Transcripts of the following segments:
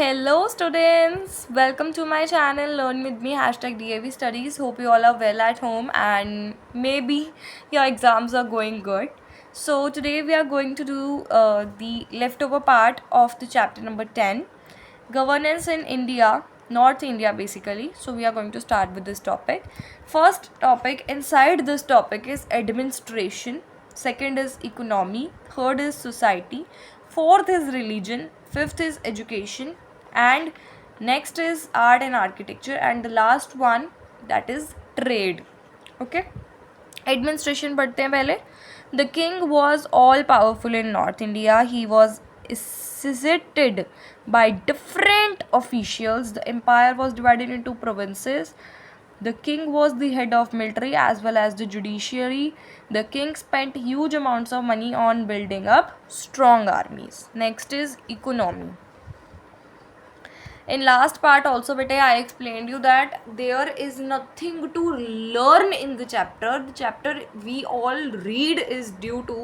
Hello students, welcome to my channel Learn With Me #DAV Studies. Hope you all are well at home and maybe your exams are going good. So today we are going to do the leftover part of the chapter number 10, Governance in India, North India basically. So we are going to start with this topic. First topic inside this topic is administration, second is economy, third is society, fourth is religion, fifth is education, and next is art and architecture, and the last one that is trade. Okay, administration पढ़ते हैं पहले. The king was all powerful in North India. He was assisted by different officials. The empire was divided into provinces. The king was the head of military as well as the judiciary. The king spent huge amounts of money on building up strong armies. Next is economy. In last part also beta I explained you that there is nothing to learn in the chapter we all read is due to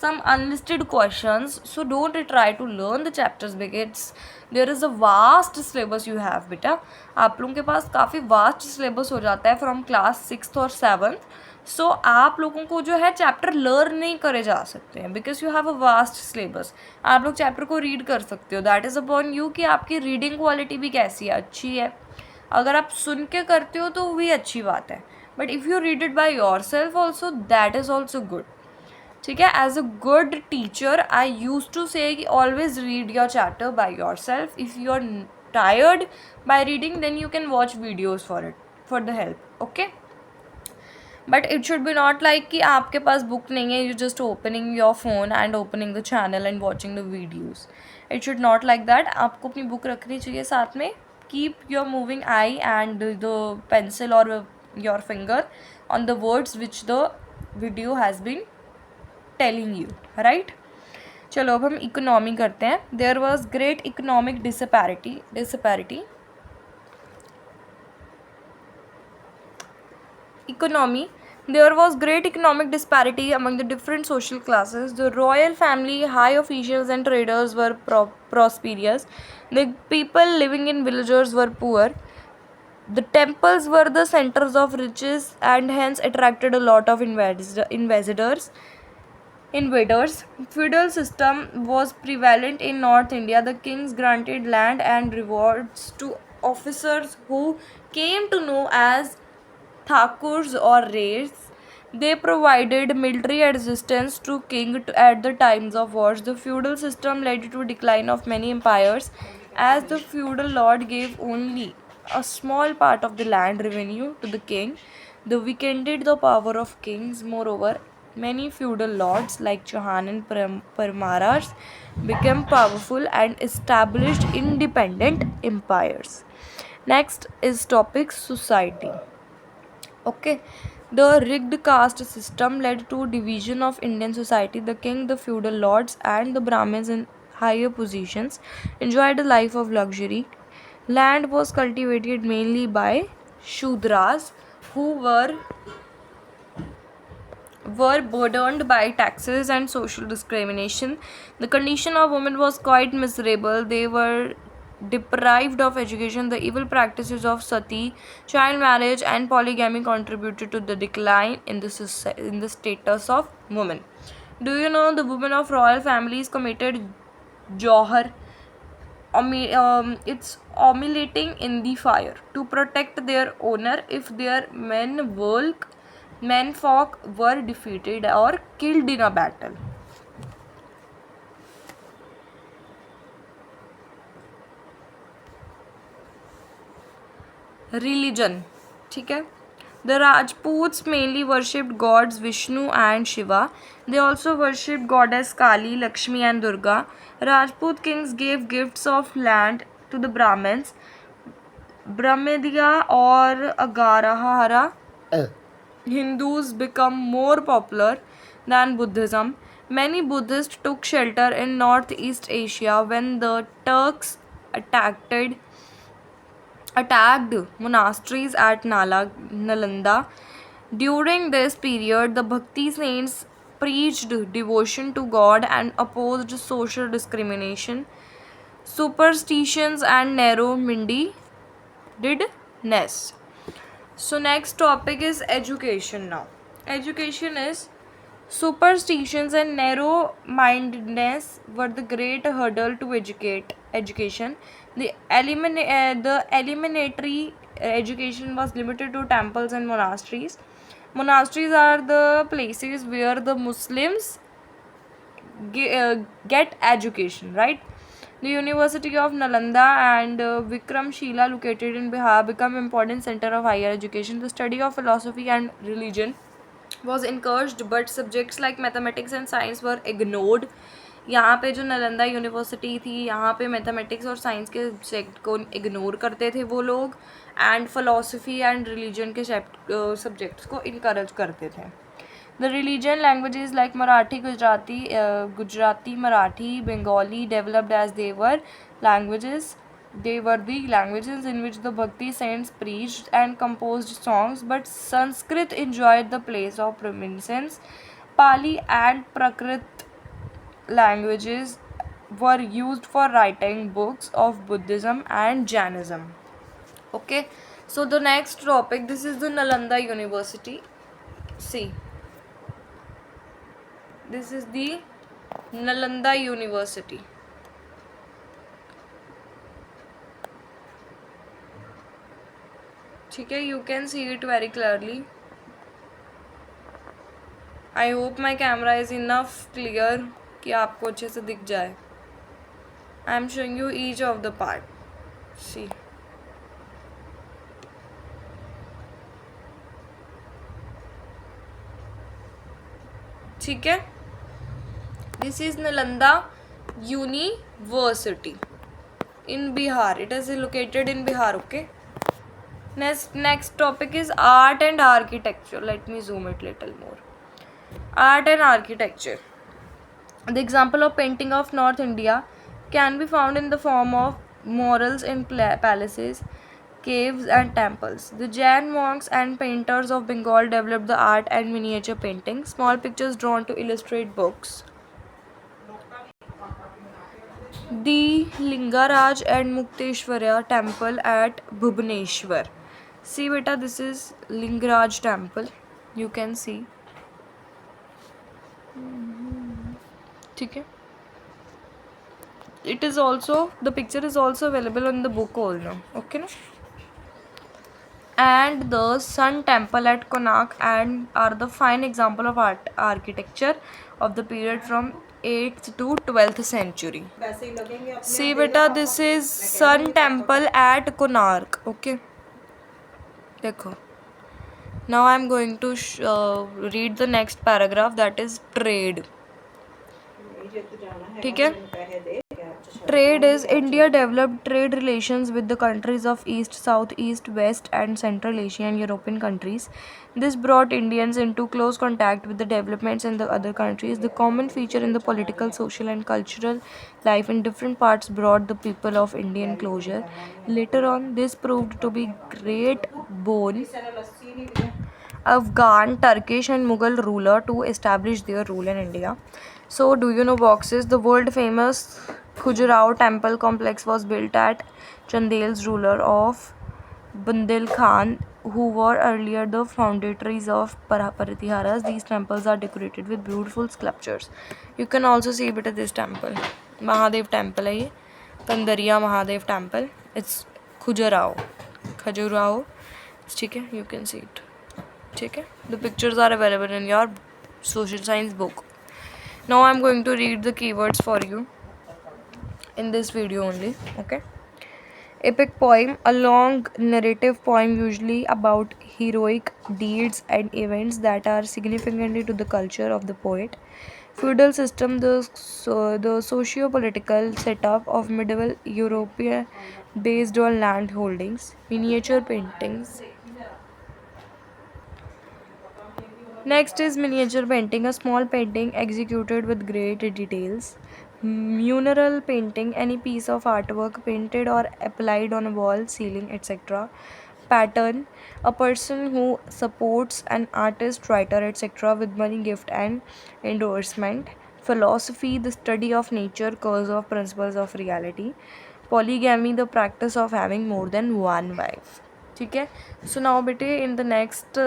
some unlisted questions, so don't try to learn the chapters because there is a vast syllabus you have beta. आप लोगों के पास काफ़ी vast syllabus हो जाता है from class 6th और 7th. सो आप लोगों को जो है चैप्टर लर्न नहीं करे जा सकते हैं because you have a vast syllabus. आप लोग चैप्टर को रीड कर सकते हो, दैट इज़ अपॉन यू कि आपकी रीडिंग क्वालिटी भी कैसी है, अच्छी है. अगर आप सुन के करते हो तो भी अच्छी बात है, but if you read it by yourself also that is also good. ठीक है, as a good teacher I use to say always read your chapter by yourself. If you are tired by reading then you can watch videos for it for the help. Okay, but it should be not like कि आपके पास book नहीं है, you just opening your phone and opening the channel and watching the videos. It should not like that. आपको अपनी book रखनी चाहिए साथ में. Keep your moving eye and the pencil और your finger on the words which the video has been telling you, right. चलो अब हम इकोनॉमी करते हैं. There was great economic disparity. Economy. There was great economic disparity among the different social classes. The royal family, high officials and traders were prosperous. The people living in villages were poor. The temples were the centers of riches and hence attracted a lot of invaders. Feudal system was prevalent in North India. The kings granted land and rewards to officers who came to know as Thakurs or Raids. They provided military assistance to king at the times of wars. The feudal system led to decline of many empires as the feudal lord gave only a small part of the land revenue to the king. The weakened the power of kings. Moreover, many feudal lords like Chauhan and Parmaras became powerful and established independent empires. Next is topic society. Okay, the rigged caste system led to division of Indian society. The king, the feudal lords, and the Brahmins in higher positions enjoyed a life of luxury. Land was cultivated mainly by Shudras, who were burdened by taxes and social discrimination. The condition of women was quite miserable. They were deprived of education. The evil practices of sati, child marriage, and polygamy contributed to the decline in the status of women. Do you know the women of royal families committed johar? It's emulating in the fire to protect their honor if their menfolk were defeated or killed in a battle. Religion. ठीक है. The Rajputs mainly worshipped gods Vishnu and Shiva. They also worshipped goddess Kali, Lakshmi and Durga. Rajput kings gave gifts of land to the Brahmins. Brahmadiya or Agarahara Hindus become more popular than Buddhism. Many Buddhists took shelter in Northeast Asia when the Turks attacked monasteries at Nalanda. During this period, the Bhakti saints preached devotion to God and opposed social discrimination. superstitions and narrow mindedness. So next topic is education now. Education is superstitions and narrow-mindedness were the great hurdle to education. The elementary education was limited to temples and monasteries. Monasteries are the places where the Muslims get education, right? The University of Nalanda and Vikramshila, located in Bihar, become important center of higher education. The study of philosophy and religion was encouraged, but subjects like mathematics and science were ignored. यहाँ पे जो Nalanda university थी, यहाँ पे mathematics और science के subject को ignore करते थे वो लोग, एंड फिलोसफी एंड रिलीजन के सब्जेक्ट्स को इनकरेज करते थे. The religion languages like Marathi, Gujarati, Marathi, Bengali developed as they were languages. They were the languages in which the Bhakti saints preached and composed songs, but Sanskrit enjoyed the place of preeminence. Pali and Prakrit languages were used for writing books of Buddhism and Jainism. Okay, so the next topic, this is the Nalanda University. See, this is the Nalanda University. ठीक है, you can see it very clearly. I hope my camera is enough clear कि आपको अच्छे से दिख जाए. I am showing you each of the part. See. ठीक है. This is Nalanda University in Bihar. It is located in Bihar. Okay. Next topic is art and architecture. Let me zoom it little more. Art and architecture. The example of painting of North India can be found in the form of murals in palaces, caves and temples. The Jain monks and painters of Bengal developed the art and miniature painting, small pictures drawn to illustrate books. The Lingaraj and Mukteshwara temple at Bhubaneswar. See beta, this is Lingaraj temple. You can see. ठीक है. It is also, the picture is also available on the book also. Okay, no? And the Sun Temple at Konark and are the fine example of art architecture of the period from 8th to 12th century. See beta, this is Sun Temple at Konark. Okay. देखो. Now I am going to read the next paragraph, that is trade. ठीक है. Trade is India developed trade relations with the countries of East, South, East, West and Central Asia and European countries. This brought Indians into close contact with the developments in the other countries. The common feature in the political, social and cultural life in different parts brought the people of Indian closure. Later on, this proved to be great boon Afghan, Turkish and Mughal ruler to establish their rule in India. So, do you know boxes? The world famous Khajuraho temple complex was built at Chandel's ruler of Bundelkhand, who were earlier the foundatories of Paratiharas. These temples are decorated with beautiful sculptures. You can also see a bit of this temple. Mahadev temple है ये, Pandariya Mahadev temple. It's Khajuraho. ठीक है, you can see it. ठीक है, the pictures are available in your social science book. Now I am going to read the keywords for you in this video only. Okay. Epic poem, a long narrative poem usually about heroic deeds and events that are significant to the culture of the poet. Feudal system, the socio-political setup of medieval Europe based on land holdings. Miniature paintings. Next is miniature painting, a small painting executed with great details. Mural painting, any piece of artwork painted or applied on a wall, ceiling, etc. Pattern, a person who supports an artist, writer, etc. with money, gift and endorsement. philosophy, the study of nature, cause of principles of reality. Polygamy, the practice of having more than one wife. ठीक है. So now बेटे in the next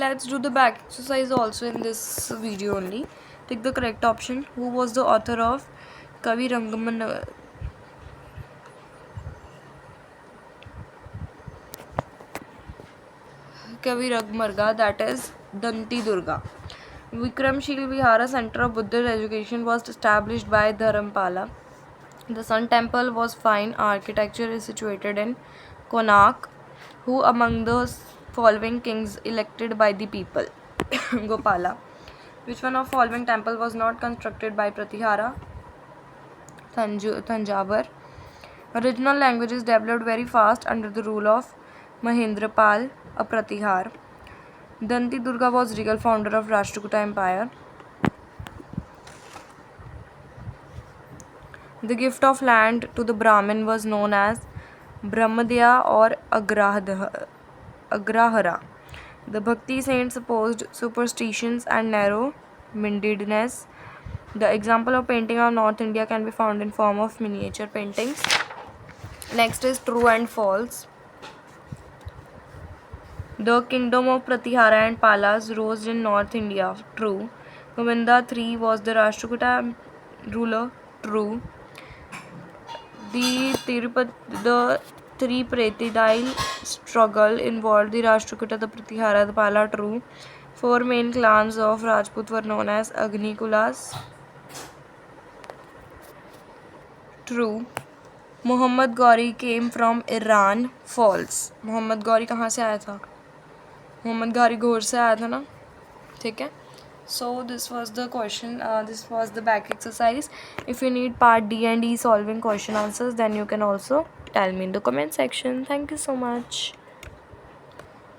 let's do the back exercise also in this video only. Take the correct option. Who was the author of Kavi Ragmarga, that is Danti Durga. Vikramshil Vihara Center of Buddhist Education was established by Dharampala. The Sun Temple was fine architecture is situated in Konark. Who among the following kings elected by the people? Gopala. Which one of following temple was not constructed by Pratihara? Thanjavur. Original languages developed very fast under the rule of Mahendrapal, a Pratihar. Danti Durga was regal founder of Rashtrakuta Empire. The gift of land to the Brahmin was known as Brahmadya or Agrahara. The Bhakti saints opposed superstitions and narrow-mindedness. The example of painting of North India can be found in form of miniature paintings. Next is true and false. The kingdom of Pratihara and Palas rose in North India. True. Govinda III was the Rashtrakuta ruler. True. The Tripartite struggle involved the Rashtrakuta, the Pratihara, the Pala. True. 4 main clans of Rajput were known as Agnikulas. True. Muhammad Ghori came from Iran. False. Muhammad Ghori कहाँ से आया था? Muhammad Ghori घोर से आया था ना? ठीक है. So this was the question, this was the back exercise. If you need part D and E solving question answers, then you can also tell me in the comment section. Thank you so much.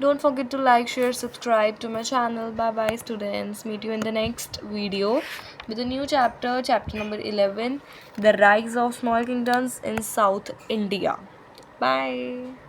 Don't forget to like, share, subscribe to my channel. Bye bye students. Meet you in the next video with a new chapter, chapter number 11, the rise of small kingdoms in South India. Bye.